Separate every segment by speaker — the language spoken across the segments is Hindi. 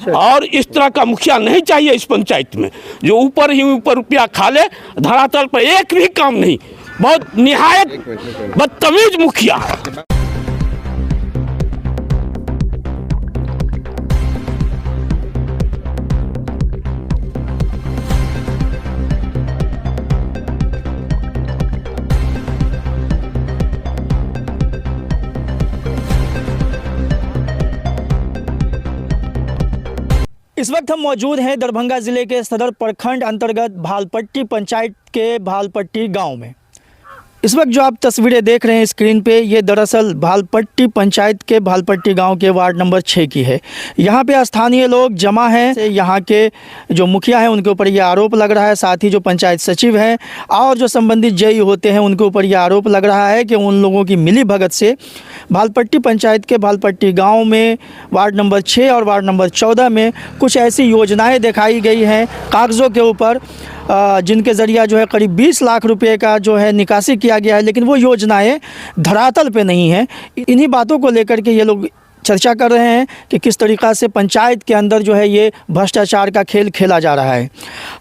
Speaker 1: और इस तरह का मुखिया नहीं चाहिए इस पंचायत में, जो ऊपर ही ऊपर रुपया खा ले, धरातल पर एक भी काम नहीं। बहुत निहायत बदतमीज मुखिया।
Speaker 2: इस वक्त हम मौजूद हैं दरभंगा ज़िले के सदर प्रखंड अंतर्गत भालपट्टी पंचायत के भालपट्टी गांव में। इस वक्त जो आप तस्वीरें देख रहे हैं स्क्रीन पे, ये दरअसल भालपट्टी पंचायत के भालपट्टी गांव के वार्ड नंबर 6 की है। यहाँ पे स्थानीय लोग जमा हैं। यहाँ के जो मुखिया हैं उनके ऊपर ये आरोप लग रहा है, साथ ही जो पंचायत सचिव हैं और जो संबंधित जेई होते हैं उनके ऊपर ये आरोप लग रहा है कि उन लोगों की मिली भगत से भालपट्टी पंचायत के भालपट्टी गाँव में वार्ड नंबर 6 और वार्ड नंबर 14 में कुछ ऐसी योजनाएँ दिखाई गई हैं कागज़ों के ऊपर, जिनके ज़रिया जो है करीब 20 लाख रुपए का जो है निकासी किया गया है, लेकिन वो योजनाएं धरातल पे नहीं हैं। इन्हीं बातों को लेकर के ये लोग चर्चा कर रहे हैं कि किस तरीक़ा से पंचायत के अंदर जो है ये भ्रष्टाचार का खेल खेला जा रहा है।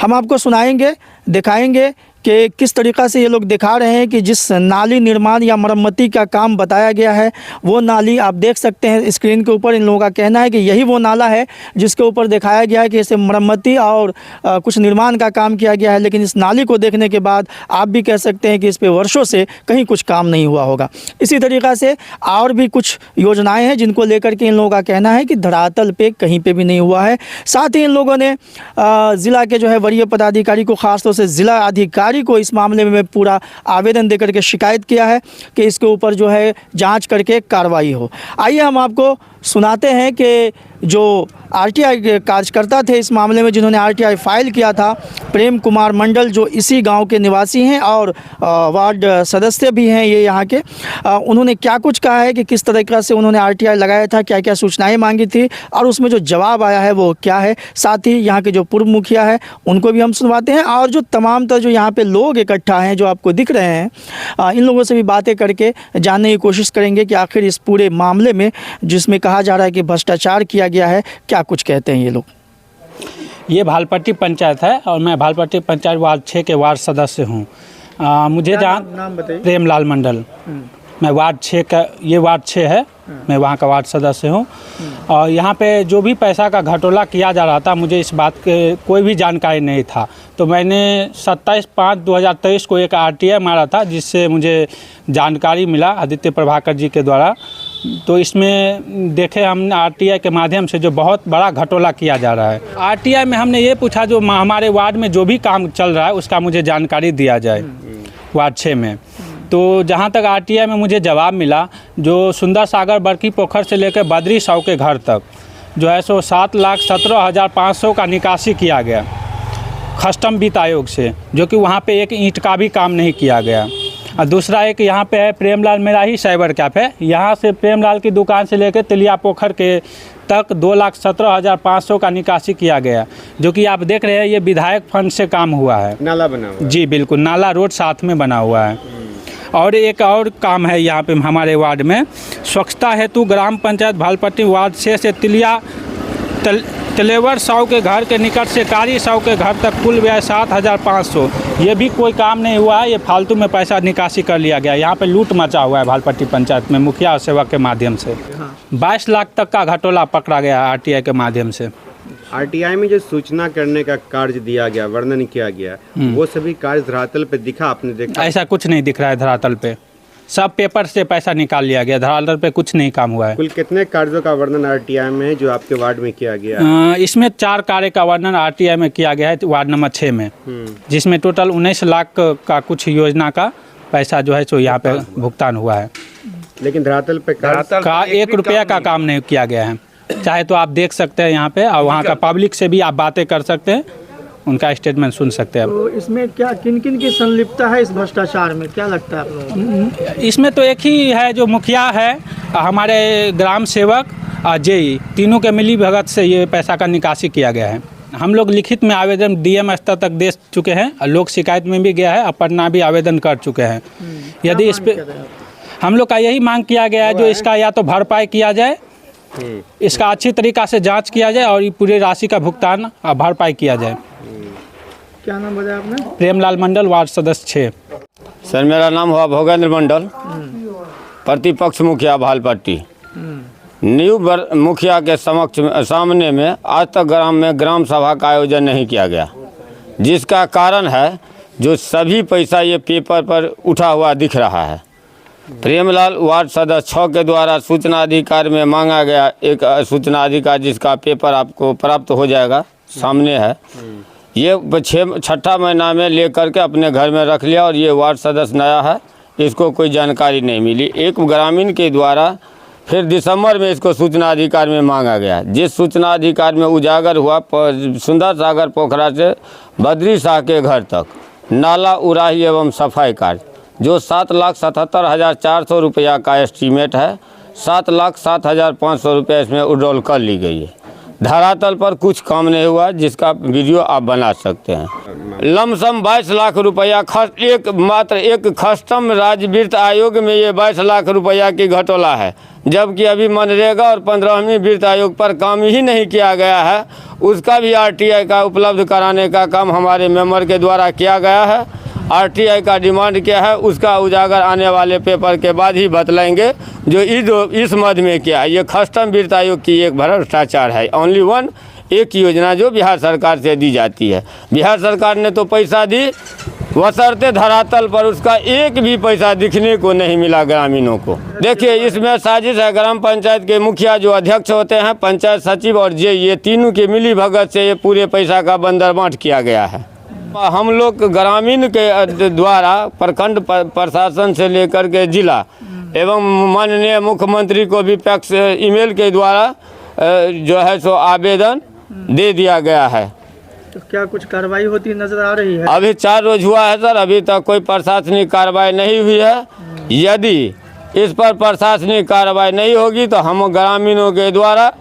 Speaker 2: हम आपको सुनाएंगे, दिखाएंगे कि किस तरीक़ा से ये लोग दिखा रहे हैं कि जिस नाली निर्माण या मरम्मती का काम बताया गया है वो नाली आप देख सकते हैं स्क्रीन के ऊपर। इन लोगों का कहना है कि यही वो नाला है जिसके ऊपर दिखाया गया है कि इसे मरम्मती और कुछ निर्माण का काम किया गया है, लेकिन इस नाली को देखने के बाद आप भी कह सकते हैं कि इस पे वर्षों से कहीं कुछ काम नहीं हुआ होगा। इसी तरीक़ा से और भी कुछ योजनाएँ हैं जिनको लेकर के इन लोगों का कहना है कि धरातल पे कहीं पर भी नहीं हुआ है। साथ ही इन लोगों ने ज़िला के जो है वरीय पदाधिकारी को, ख़ासतौर से ज़िला अधिकारी को इस मामले में पूरा आवेदन देकर के शिकायत किया है कि इसके ऊपर जो है जांच करके कार्रवाई हो। आइए हम आपको सुनाते हैं कि जो आरटीआई के कार्यकर्ता थे इस मामले में, जिन्होंने आरटीआई फाइल किया था, प्रेम कुमार मंडल, जो इसी गांव के निवासी हैं और वार्ड सदस्य भी हैं ये यहाँ के, उन्होंने क्या कुछ कहा है कि किस तरीक़ा से उन्होंने आरटीआई लगाया था, क्या क्या सूचनाएं मांगी थी और उसमें जो जवाब आया है वो क्या है। साथ ही यहाँ के जो पूर्व मुखिया है उनको भी हम सुनवाते हैं और जो तमाम तरह जो यहाँ पर लोग इकट्ठा हैं जो आपको दिख रहे हैं, इन लोगों से भी बातें करके जानने की कोशिश करेंगे कि आखिर इस पूरे मामले में जिसमें कहा जा रहा है कि भ्रष्टाचार किया गया है, क्या कुछ कहते हैं ये लोग।
Speaker 3: ये भालपट्टी पंचायत है और मैं भालपट्टी पंचायत वार्ड 6 के वार्ड सदस्य हूँ। मुझे
Speaker 2: नाम बताइए।
Speaker 3: प्रेमलाल मंडल। मैं वार्ड 6 का, ये वार्ड 6 है, मैं वहाँ का वार्ड सदस्य हूँ। और यहाँ पे जो भी पैसा का घटोला किया जा रहा था, मुझे इस बात के कोई भी जानकारी नहीं था। तो मैंने 27/5/2023 को एक आरटीआई मारा था, जिससे मुझे जानकारी मिला आदित्य प्रभाकर जी के द्वारा। तो इसमें देखे हम आरटीआई के माध्यम से जो बहुत बड़ा घटोला किया जा रहा है। आरटीआई में हमने ये पूछा जो हमारे वार्ड में जो भी काम चल रहा है उसका मुझे जानकारी दिया जाए वार्ड 6 में। तो जहाँ तक आरटीआई में मुझे जवाब मिला, जो सुंदर सागर बरकी पोखर से लेकर बद्री साहू के घर तक जो है सो 7,17,500 का निकासी किया गया कस्टम वित्त आयोग से, जो कि वहाँ पे एक ईंट का भी काम नहीं किया गया। और दूसरा एक यहाँ पे है प्रेमलाल, मेरा ही साइबर कैफ़े, यहाँ से प्रेमलाल की दुकान से लेकर तिलिया पोखर के तक 2,17,500 का निकासी किया गया, जो कि आप देख रहे हैं ये विधायक फंड से काम हुआ है।
Speaker 4: नाला बना हुआ है।
Speaker 3: जी बिल्कुल, नाला रोड साथ में बना हुआ है। और एक और काम है यहाँ पे हमारे वार्ड में, स्वच्छता हेतु ग्राम पंचायत भालपट्टी वार्ड 6 से तिलिया तलेवर साहू के घर के निकट से कारी साहू के घर तक कुल व्यय 7,500। ये भी कोई काम नहीं हुआ है, ये फालतू में पैसा निकासी कर लिया गया। यहाँ पे लूट मचा हुआ है भालपट्टी पंचायत में मुखिया और सेवक के माध्यम से। 22 लाख तक का घटोला पकड़ा गया आरटीआई के माध्यम से।
Speaker 4: आरटीआई में जो सूचना करने का कार्य दिया गया, वर्णन किया गया, वो सभी कार्य धरातल पे दिखा, आपने देखा?
Speaker 3: ऐसा कुछ नहीं दिख रहा है धरातल पे, सब पेपर से पैसा निकाल लिया गया, धरातल पे कुछ नहीं काम हुआ है।
Speaker 4: कुल कितने कार्यों का वर्णन आरटीआई में है जो आपके वार्ड में किया गया?
Speaker 3: इसमें 4 कार्य का वर्णन आरटीआई में किया गया है वार्ड नंबर 6 में, जिसमें टोटल 19 लाख का कुछ योजना का पैसा जो है सो यहाँ पे भुगतान हुआ है।
Speaker 4: लेकिन धरातल पे
Speaker 3: का 1 रुपया का काम नहीं किया गया है। चाहे तो आप देख सकते हैं यहाँ पे, और वहाँ का पब्लिक से भी आप बातें कर सकते हैं, उनका स्टेटमेंट सुन सकते हैं।
Speaker 2: तो इसमें क्या किन किन की संलिप्तता है इस भ्रष्टाचार में, क्या लगता है आप लोगों को?
Speaker 3: इसमें तो एक ही है जो मुखिया है, हमारे ग्राम सेवक और जेई, तीनों के मिली भगत से ये पैसा का निकासी किया गया है। हम लोग लिखित में आवेदन डीएम स्तर तक दे चुके हैं और लोक शिकायत में भी गया है और पटना भी आवेदन कर चुके हैं। यदि इस पर हम लोग का यही मांग किया गया है जो इसका या तो भरपाई किया जाए इसका अच्छी तरीक़ा से जांच किया जाए और ये पूरी राशि का भुगतान भरपाई किया जाए।
Speaker 2: क्या नाम बताया आपने?
Speaker 3: प्रेमलाल मंडल, वार्ड सदस्य 6।
Speaker 5: सर मेरा नाम हुआ भोगेंद्र मंडल, प्रतिपक्ष मुखिया भालपट्टी। न्यू मुखिया के सामने में आज तक ग्राम में ग्राम सभा का आयोजन नहीं किया गया, जिसका कारण है जो सभी पैसा ये पेपर पर उठा हुआ दिख रहा है। प्रेमलाल वार्ड सदस्य 6 के द्वारा सूचना अधिकार में मांगा गया एक सूचना अधिकार, जिसका पेपर आपको प्राप्त हो जाएगा, सामने है। ये 6ठा महीना में लेकर के अपने घर में रख लिया और ये वार्ड सदस्य नया है, इसको कोई जानकारी नहीं मिली। एक ग्रामीण के द्वारा फिर दिसंबर में इसको सूचना अधिकार में मांगा गया, जिस सूचना अधिकार में उजागर हुआ सुंदर सागर पोखरा से बद्री शाह के घर तक नाला उराही एवं सफाई कार्य, जो 7,77,400 रुपया का एस्टीमेट है। 7,07,500 रुपये इसमें विड्रॉल कर ली गई है। धरातल पर कुछ काम नहीं हुआ, जिसका वीडियो आप बना सकते हैं। लमसम 22 लाख रुपया मात्र एक कस्टम राज्य वित्त आयोग में ये 22 लाख रुपया की घटोला है, जबकि अभी मनरेगा और 15वीं वित्त आयोग पर काम ही नहीं किया गया है। उसका भी आरटीआई का उपलब्ध कराने का काम हमारे मेंबर के द्वारा किया गया है। आरटीआई का डिमांड क्या है उसका उजागर आने वाले पेपर के बाद ही बतलाएंगे। जो इस मद में क्या है, ये कस्टम वित्त आयोग की एक भ्रष्टाचार है। ओनली वन एक योजना जो बिहार सरकार से दी जाती है। बिहार सरकार ने तो पैसा दी, बशर्ते धरातल पर उसका एक भी पैसा दिखने को नहीं मिला ग्रामीणों को। देखिए इसमें साजिश है, ग्राम पंचायत के मुखिया जो अध्यक्ष होते हैं, पंचायत सचिव और जे, ये तीनों की मिली भगत से ये पूरे पैसा का बंदरबांट किया गया है। हम लोग ग्रामीण के द्वारा प्रखंड प्रशासन से लेकर के जिला एवं माननीय मुख्यमंत्री को भी पैक्स ईमेल के द्वारा जो है सो आवेदन दे दिया गया है।
Speaker 2: तो क्या कुछ कार्रवाई होती नजर आ रही है?
Speaker 5: अभी 4 रोज हुआ है सर, अभी तक कोई प्रशासनिक कार्रवाई नहीं हुई है। यदि इस पर प्रशासनिक कार्रवाई नहीं होगी तो हम ग्रामीणों के द्वारा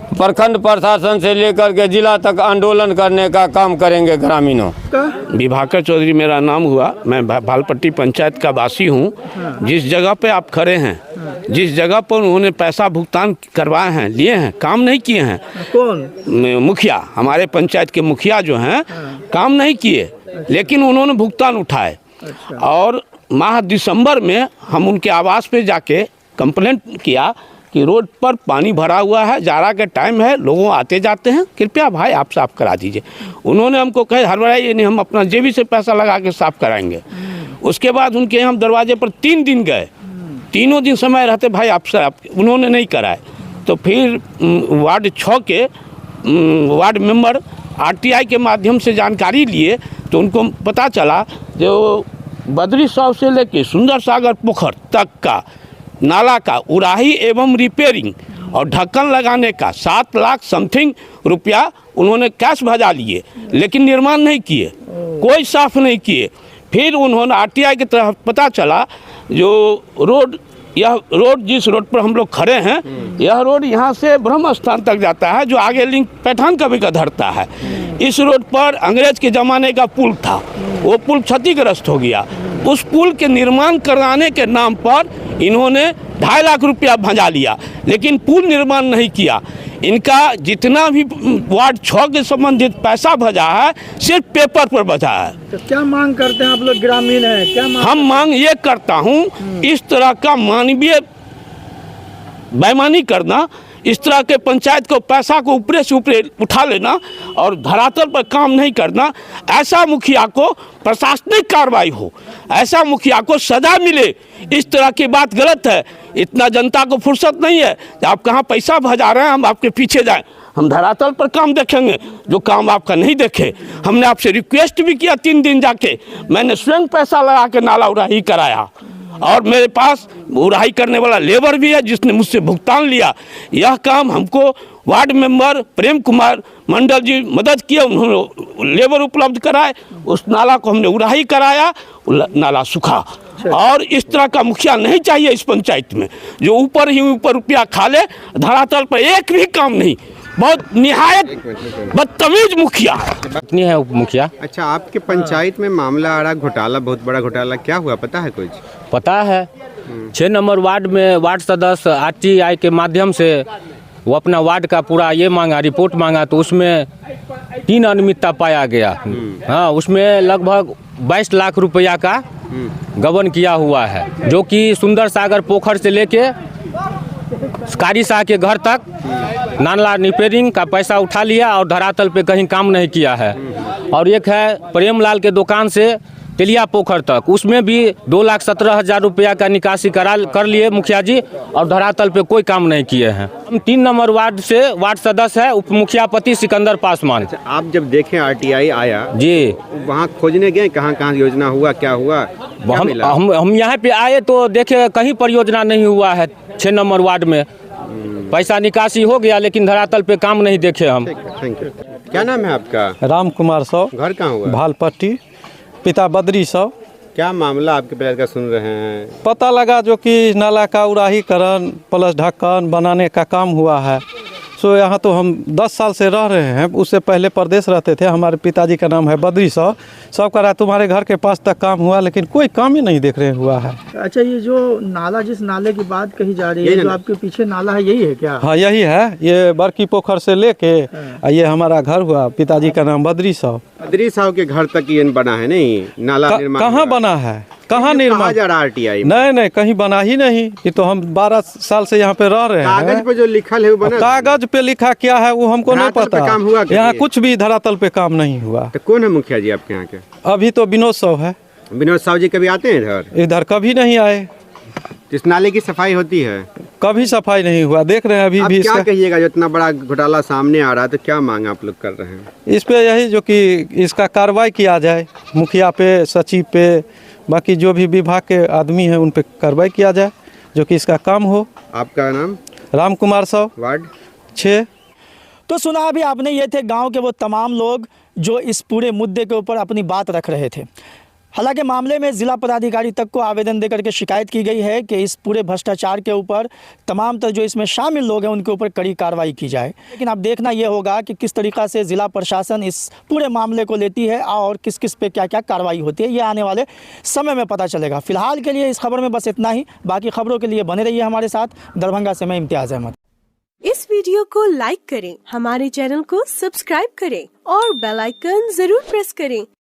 Speaker 5: प्रखंड प्रशासन से लेकर के जिला तक आंदोलन करने का काम करेंगे ग्रामीणों का।
Speaker 1: विभाकर चौधरी मेरा नाम हुआ, मैं भालपट्टी पंचायत का वासी हूँ। जिस जगह पे आप खड़े हैं, जिस जगह पर उन्होंने पैसा भुगतान करवाए हैं, लिए हैं, काम नहीं किए हैं।
Speaker 2: कौन?
Speaker 1: मुखिया, हमारे पंचायत के मुखिया जो हैं काम नहीं किए, लेकिन उन्होंने भुगतान उठाए। और माह दिसंबर में हम उनके आवास पे जाके कंप्लेंट किया कि रोड पर पानी भरा हुआ है, जाड़ा के टाइम है, लोगों आते जाते हैं, कृपया भाई आप साफ करा दीजिए। उन्होंने हमको कहे हड़बड़ाइए नहीं, हम अपना जेबी से पैसा लगा के साफ कराएंगे। उसके बाद उनके हम दरवाजे पर 3 दिन गए, तीनों दिन समय रहते भाई आप साफ, उन्होंने नहीं कराए। तो फिर वार्ड 6 के वार्ड मेंबर आरटीआई के माध्यम से जानकारी लिए तो उनको पता चला जो बद्री शाह से लेके सुंदर सागर पोखर तक का नाला का उराही एवं रिपेयरिंग और ढक्कन लगाने का 7 लाख समथिंग रुपया उन्होंने कैश भजा लिए, लेकिन निर्माण नहीं किए, कोई साफ नहीं किए। फिर उन्होंने आरटीआई की तरफ पता चला जो रोड, यह रोड जिस रोड पर हम लोग खड़े हैं, यह रोड यहाँ से ब्रह्म स्थान तक जाता है, जो आगे लिंक पैठान कभी का धरता है। इस रोड पर अंग्रेज के ज़माने का पुल था, वो पुल क्षतिग्रस्त हो गया। उस पुल के निर्माण कराने के नाम पर इन्होंने 2.5 लाख रुपया भजा लिया, लेकिन पुल निर्माण नहीं किया। इनका जितना भी वार्ड 6 के संबंधित पैसा भजा है सिर्फ पेपर पर बचा है।
Speaker 2: तो क्या मांग करते हैं आप लोग ग्रामीण हैं? क्या
Speaker 1: हम मांग ये करता हूँ, इस तरह का मानवीय बेईमानी करना, इस तरह के पंचायत को पैसा को ऊपरे से ऊपरे उठा लेना और धरातल पर काम नहीं करना, ऐसा मुखिया को प्रशासनिक कार्रवाई हो, ऐसा मुखिया को सजा मिले। इस तरह की बात गलत है। इतना जनता को फुर्सत नहीं है कि आप कहाँ पैसा भजा रहे हैं, हम आपके पीछे जाएं। हम धरातल पर काम देखेंगे, जो काम आपका नहीं देखे। हमने आपसे रिक्वेस्ट भी किया 3 दिन जाके, मैंने स्वयं पैसा लगा के नाला उराही कराया और मेरे पास उराही करने वाला लेबर भी है जिसने मुझसे भुगतान लिया। यह काम हमको वार्ड मेंबर प्रेम कुमार मंडल जी मदद किए, उन्होंने लेबर उपलब्ध कराए, उस नाला को हमने उराही कराया, नाला सूखा। और इस तरह का मुखिया नहीं चाहिए इस पंचायत में, जो ऊपर ही ऊपर रुपया खा ले, धरातल पर एक भी काम नहीं। बहुत निहायत बदतमीज मुखिया
Speaker 3: कितनी है मुखिया।
Speaker 4: अच्छा, आपके पंचायत में मामला आ रहा घोटाला, बहुत बड़ा घोटाला, क्या हुआ पता है कुछ?
Speaker 6: पता है, 6 नंबर वार्ड में वार्ड सदस्य आरटीआई के माध्यम से
Speaker 3: वो अपना वार्ड का पूरा ये मांगा, रिपोर्ट मांगा, तो उसमें 3 अनियमितता पाया गया। हाँ, उसमें लगभग 22 लाख रुपया का गबन किया हुआ है, जो कि सुंदर सागर पोखर से लेके कारी शाह के घर तक नाला रिपेयरिंग का पैसा उठा लिया और धरातल पे कहीं काम नहीं किया है। और एक है प्रेमलाल के दुकान से तेलिया पोखर तक, उसमें भी 2,17,000 रुपया का निकासी कर लिए मुखिया जी, और धरातल पे कोई काम नहीं किए हैं। हम 3 नंबर वार्ड से वार्ड सदस्य है उप मुखिया पति सिकंदर पासवान।
Speaker 4: अच्छा, आप जब देखें RTI आया
Speaker 3: जी,
Speaker 4: वहाँ खोजने गए, कहाँ कहाँ योजना हुआ, क्या हुआ, क्या मिला?
Speaker 3: हम यहाँ पे आए तो देखे कहीं परियोजना नहीं हुआ है। 6 नंबर वार्ड में पैसा निकासी हो गया, लेकिन धरातल पे काम नहीं देखे हम।
Speaker 4: Thank you. क्या नाम है आपका?
Speaker 6: राम कुमार साव,
Speaker 4: घर कहाँ हुआ?
Speaker 6: भालपट्टी, पिता बद्री साव।
Speaker 4: क्या मामला आपके पैर का सुन रहे हैं?
Speaker 6: पता लगा जो कि नाला का उराहीकरण प्लस ढक्कन बनाने का काम हुआ है। सो यहाँ तो हम 10 साल से रह रहे हैं। उससे पहले प्रदेश रहते थे। हमारे पिताजी का नाम है बद्री साव। सब कह रहा है तुम्हारे घर के पास तक काम हुआ, लेकिन कोई काम ही नहीं देख रहे हुआ है।
Speaker 2: अच्छा, ये जो नाला, जिस नाले की बात कही जा रही है, जो आपके पीछे नाला है, यही है क्या?
Speaker 6: हाँ, यही है। ये बरकी पोखर से लेके ये हमारा घर हुआ। पिताजी का नाम बद्री साव।
Speaker 4: बद्री साहब के घर तक ये बना है नहीं? नाला निर्माण
Speaker 6: कहाँ बना है? कहाँ निर्माण
Speaker 4: जा रहा RTI?
Speaker 6: नहीं, कहीं बना ही नहीं। ये तो हम 12 साल से यहाँ पे रह रहे हैं।
Speaker 4: कागज पे जो लिखल है वो बना?
Speaker 6: कागज पे लिखा क्या है वो हमको नहीं
Speaker 4: धरातल पे
Speaker 6: पता।
Speaker 4: काम हुआ क्या?
Speaker 6: यहाँ कुछ भी धरातल पे काम नहीं हुआ।
Speaker 4: तो कौन है मुखिया जी आपके यहाँ के?
Speaker 6: अभी तो विनोद साव है।
Speaker 4: विनोद साहब जी कभी आते हैं इधर?
Speaker 6: इधर कभी नहीं आए।
Speaker 4: इस नाले की सफाई होती है?
Speaker 6: कभी सफाई नहीं हुआ। देख रहे हैं अभी
Speaker 4: आप
Speaker 6: भी
Speaker 4: क्या
Speaker 6: इसका।
Speaker 4: कहिएगा, जो इतना बड़ा घोटाला सामने आ रहा है, तो क्या मांग आप लोग कर रहे हैं?
Speaker 6: इस पे यही जो कि इसका कार्रवाई किया जाए, मुखिया पे, सचिव पे, बाकी जो भी विभाग के आदमी हैं उन पे कार्रवाई किया जाए, जो कि इसका काम हो।
Speaker 4: आपका नाम?
Speaker 6: राम कुमार साव,
Speaker 4: वार्ड
Speaker 6: 6।
Speaker 2: तो सुना अभी आपने, ये थे गांव के वो तमाम लोग जो इस पूरे मुद्दे के ऊपर अपनी बात रख रहे थे। हालांकि मामले में जिला पदाधिकारी तक को आवेदन देकर के शिकायत की गई है कि इस पूरे भ्रष्टाचार के ऊपर तमाम जो इसमें शामिल लोग हैं उनके ऊपर कड़ी कार्रवाई की जाए। लेकिन अब देखना ये होगा कि किस तरीक़ा से जिला प्रशासन इस पूरे मामले को लेती है और किस किस पे क्या क्या कार्रवाई होती है, ये आने वाले समय में पता चलेगा। फिलहाल के लिए इस खबर में बस इतना ही। बाकी खबरों के लिए बने रहिए हमारे साथ। दरभंगा से मैं इम्तियाज़ अहमद।
Speaker 7: इस वीडियो को लाइक करें, हमारे चैनल को सब्सक्राइब करें और बेल आइकन जरूर प्रेस करें